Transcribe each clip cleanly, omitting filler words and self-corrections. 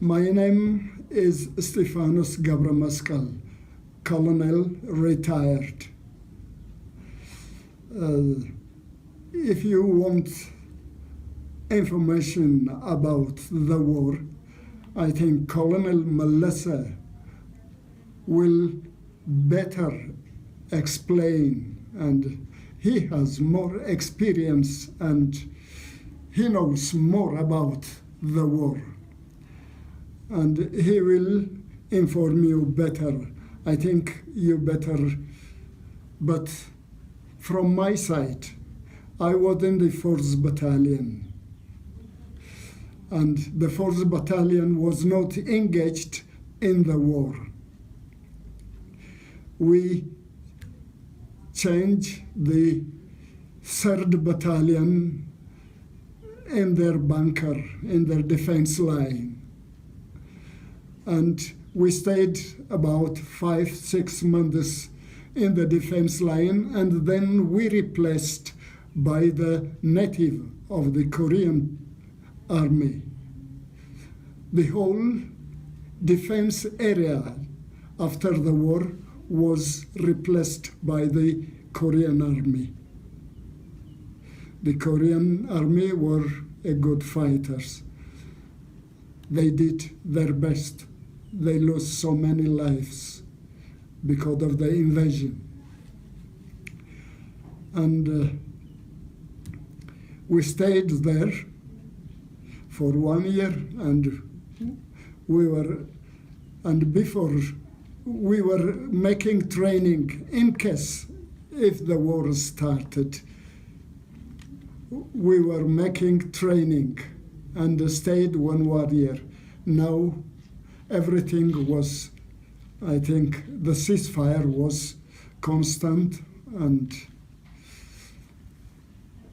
My name is Stefanos Gabramaskal, Colonel, retired. If you want information about the war, I think Colonel Melissa will better explain, and he has more experience and he knows more about the war. And he will inform you better. I think you better, but from my side, I was in the 4th Battalion. And the 4th Battalion was not engaged in the war. We changed the 3rd Battalion in their bunker, in their defense line. And we stayed about 5-6 months in the defense line, and then we replaced by the native of the Korean army. The whole defense area after the war was replaced by the Korean army. The Korean army were good fighters. They did their best. They lost so many lives because of the invasion. And we stayed there for 1 year, and before we were making training in case if the war started. We were making training and stayed 1 more year. Now everything was, I think the ceasefire was constant and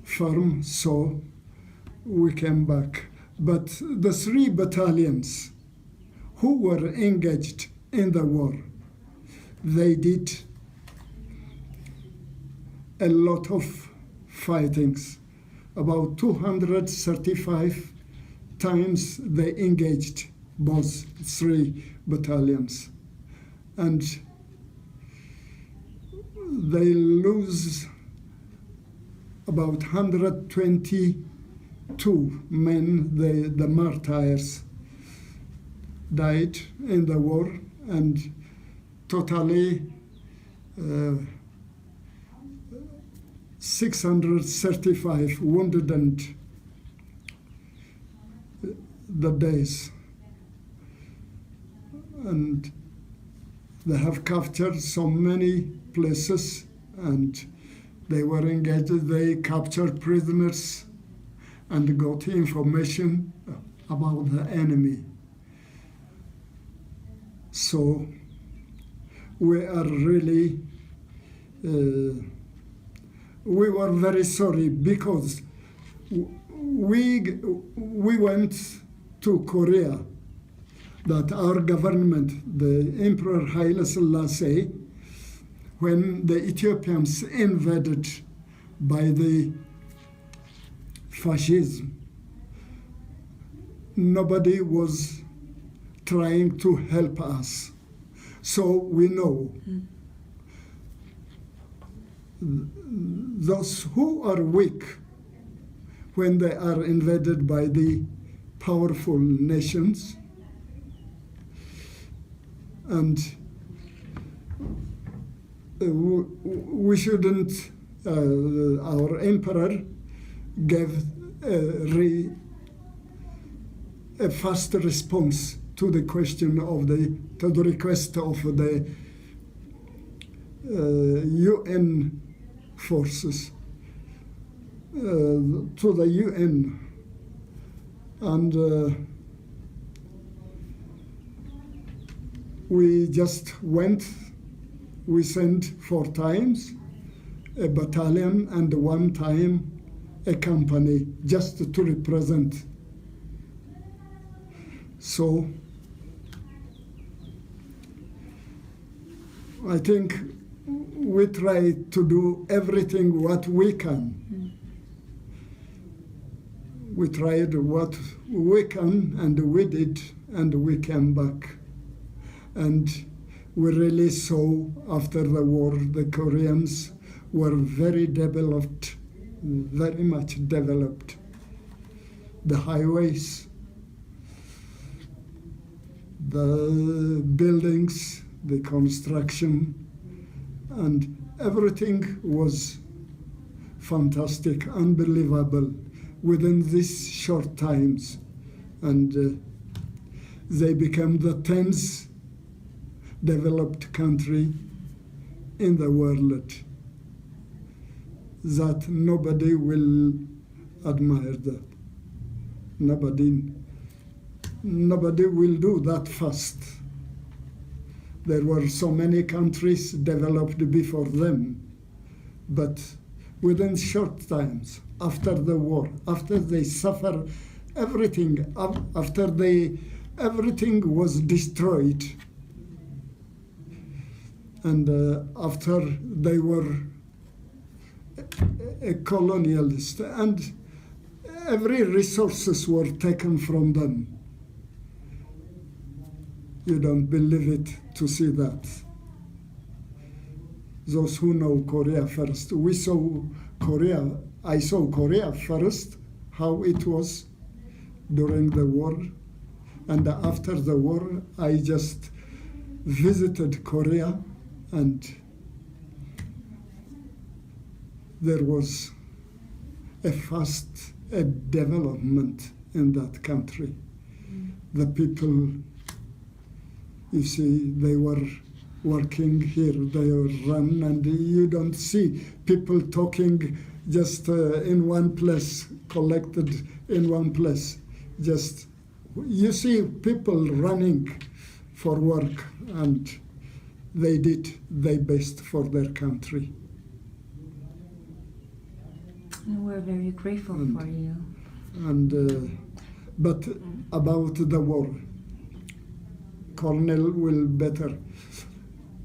firm, so we came back. But the 3 battalions who were engaged in the war, they did a lot of fightings. About 235 times they engaged both 3 battalions. And they lose about 122 men, the martyrs, died in the war, and totally 635 wounded and the days. And they have captured so many places, and they were engaged. They captured prisoners and got information about the enemy. So we are really, we were very sorry because we went to Korea, that our government, the Emperor Haile Selassie, when the Ethiopians invaded by the fascism, nobody was trying to help us. So we know those who are weak when they are invaded by the powerful nations, and we shouldn't, our emperor gave a fast response to the question of to the request of the UN forces, to the UN, and we just went. We sent 4 times a battalion and 1 time a company just to represent. So I think we try to do everything what we can. We tried what we can, and we did and we came back. And we really saw after the war the Koreans were very developed, very much developed. The highways, the buildings, the construction, and everything was fantastic, unbelievable within these short times. And they became the 10th developed country in the world. That nobody will admire that. Nobody will do that fast. There were so many countries developed before them, but within short times, after the war, after they suffer everything, after everything was destroyed, and after they were a colonialist, and every resources were taken from them. You don't believe it to see that. Those who know Korea first, we saw Korea, I saw Korea first, how it was during the war, and after the war I just visited Korea, and there was a fast development in that country. The people, you see, they were working here, they were run, and you don't see people talking just in one place, collected in one place. Just, you see people running for work, and they did their best for their country. And we're very grateful for you. And but about the war, Colonel will better.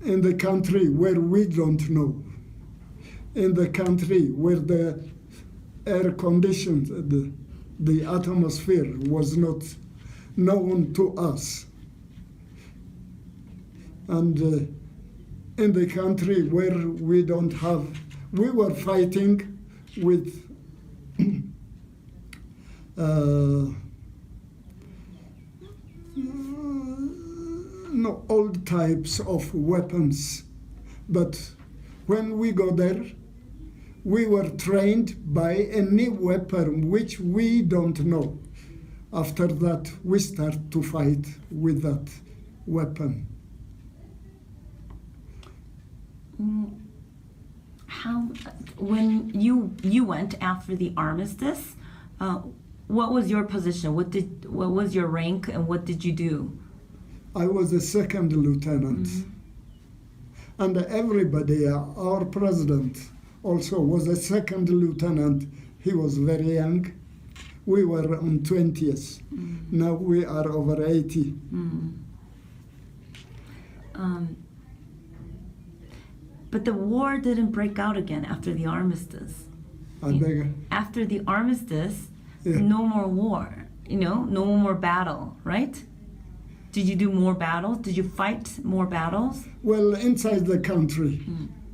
In the country where we don't know, in the country where the air conditioned, the atmosphere was not known to us, and in the country where we don't have, we were fighting with no old types of weapons, but when we go there, we were trained by a new weapon which we don't know. After that, we start to fight with that weapon. How, when you went after the armistice, what was your position? What was your rank, and what did you do? I was a second lieutenant, and everybody, our president also was a second lieutenant. He was very young. We were on 20th. Now we are over 80. But the war didn't break out again after the armistice. After the armistice, no more war, no more battle, right? Did you do more battles? Did you fight more battles? Well, inside the country,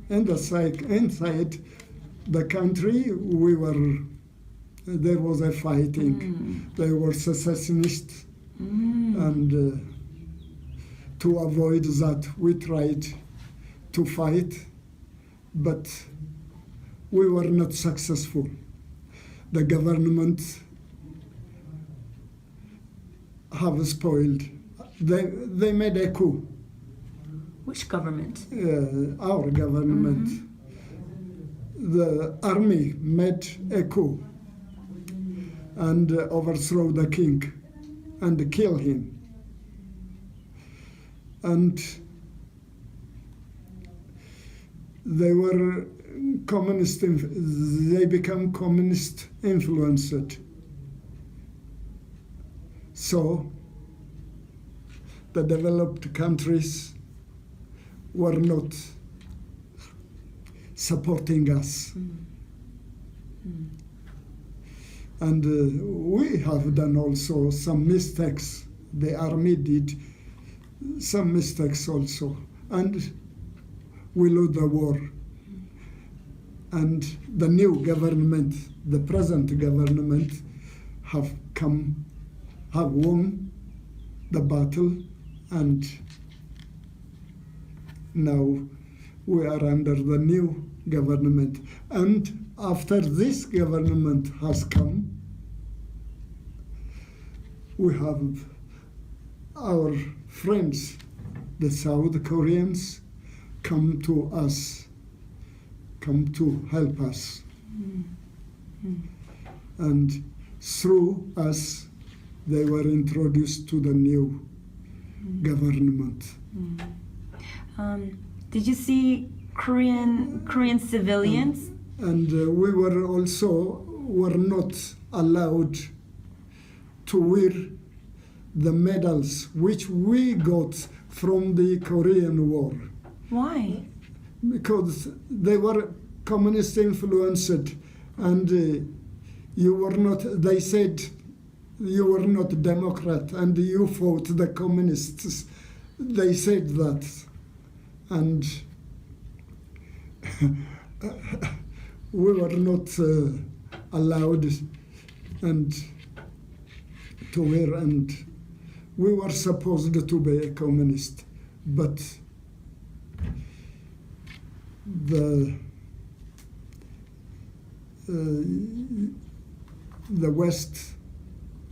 inside the country, there was a fighting. There were secessionists, and to avoid that, we tried to fight, but we were not successful. The government have spoiled. They made a coup. Which government? Our government. The army made a coup and overthrow the king and kill him. And they were communist, they become communist influenced. So the developed countries were not supporting us. And we have done also some mistakes The army did some mistakes also, and we lost the war. And the new government, the present government, have won the battle, and now we are under the new government. And after this government has come, we have our friends, the South Koreans, come to us, come to help us. And through us, they were introduced to the new government. Did you see Korean civilians? And we were not allowed to wear the medals which we got from the Korean War. Why? Because they were communist influenced, and they said you were not Democrat and you fought the communists. They said that. And we were not allowed to wear, and we were supposed to be a communist, but the West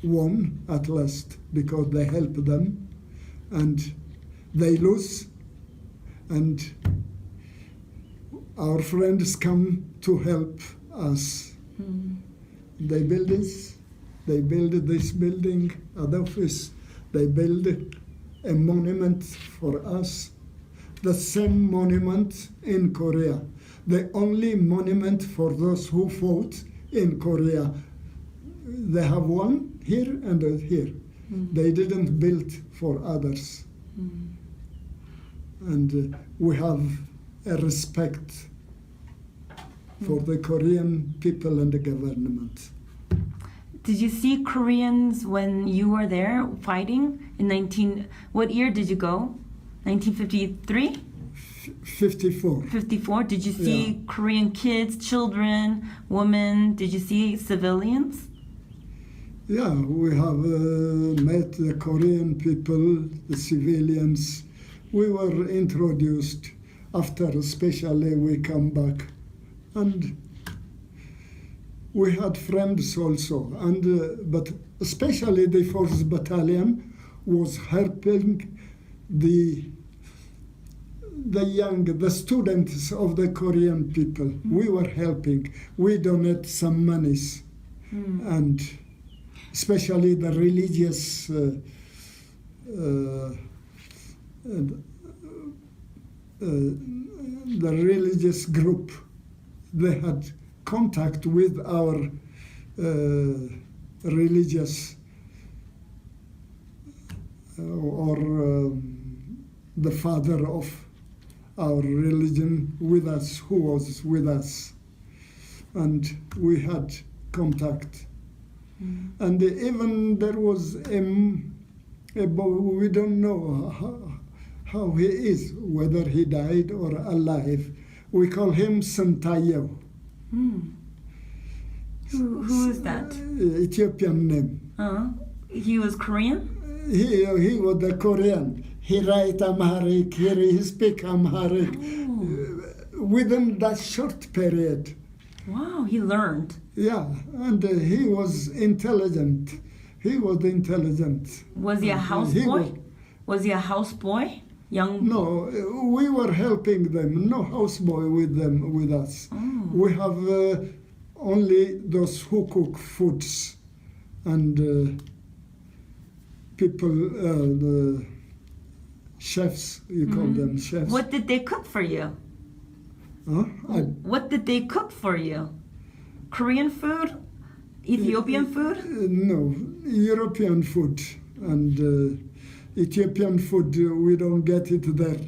won at last because they helped them, and they lose, and our friends come to help us. They build this building, an office. They build a monument for us, the same monument in Korea, the only monument for those who fought in Korea. They have one here and here. They didn't build for others. And we have a respect for the Korean people and the government. Did you see Koreans when you were there fighting in what year did you go? 1953? 54. 54. Did you see Korean kids, children, women? Did you see civilians? Yeah, we have met the Korean people, the civilians. We were introduced after, especially we come back, and we had friends also, and but especially the 4th Battalion was helping the students of the Korean people. We were helping. We donate some monies, and especially the religious group. They had contact with our religious the father of our religion with us, who was with us, and we had contact. And even there was a boy, we don't know how he is, whether he died or alive. We call him Santayo. Who is that? Ethiopian name. He was Korean? He was the Korean. He write Amharic, he speak Amharic. Within that short period. Wow, he learned. Yeah, and he was intelligent. Was he a houseboy? Was he a houseboy? No, we were helping them. No houseboy with us. We have only those who cook foods, and people, the chefs, you call them chefs. What did they cook for you? What did they cook for you? Korean food? Ethiopian food? No, European food, and Ethiopian food, we don't get it there.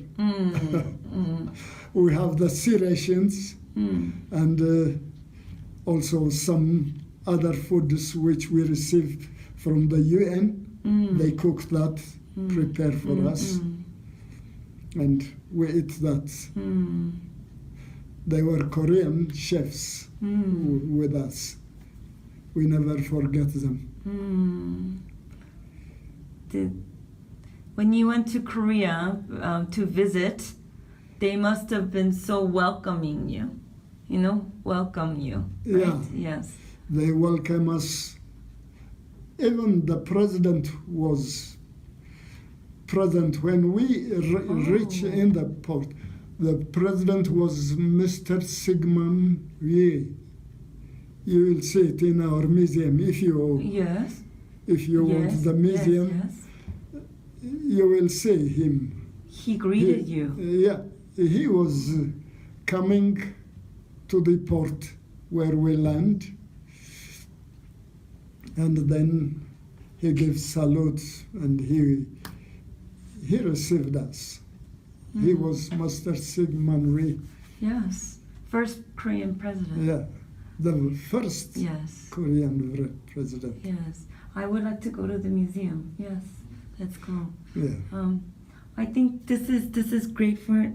We have the sea rations, and also some other foods which we received from the UN. They cooked that, prepared for us, and we ate that. They were Korean chefs with us. We never forget them. When you went to Korea to visit, they must have been so welcoming you, welcome you. Right? Yeah. Yes. They welcome us. Even the president was present when we reached in the port. The president was Mr. Sigmund Ye. You will see it in our museum if you want the museum. Yes. You will see him. He greeted you. Yeah, he was coming to the port where we land, and then he gave salutes and he received us. He was Master Sigmund Rhee. Yes, first Korean president. Yeah, the first Korean president. Yes, I would like to go to the museum. Yes, let's go. Yeah. I think this is great for